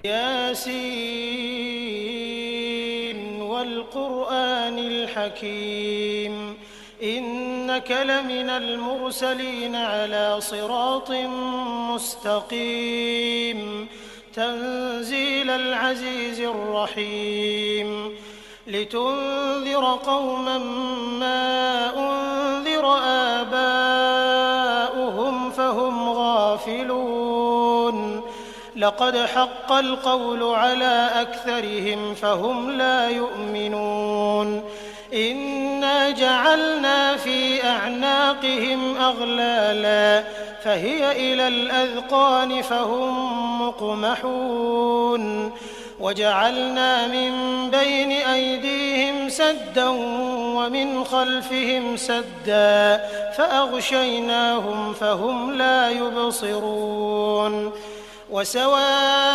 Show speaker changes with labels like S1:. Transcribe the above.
S1: ياسين والقرآن الحكيم إنك لمن المرسلين على صراط مستقيم تنزيل العزيز الرحيم لتنذر قوما ما أنذر آباؤهم فهم غافلون لقد حق القول على أكثرهم فهم لا يؤمنون إنا جعلنا في أعناقهم أغلالا فهي إلى الأذقان فهم مقمحون وجعلنا من بين أيديهم سدا ومن خلفهم سدا فأغشيناهم فهم لا يبصرون وسواء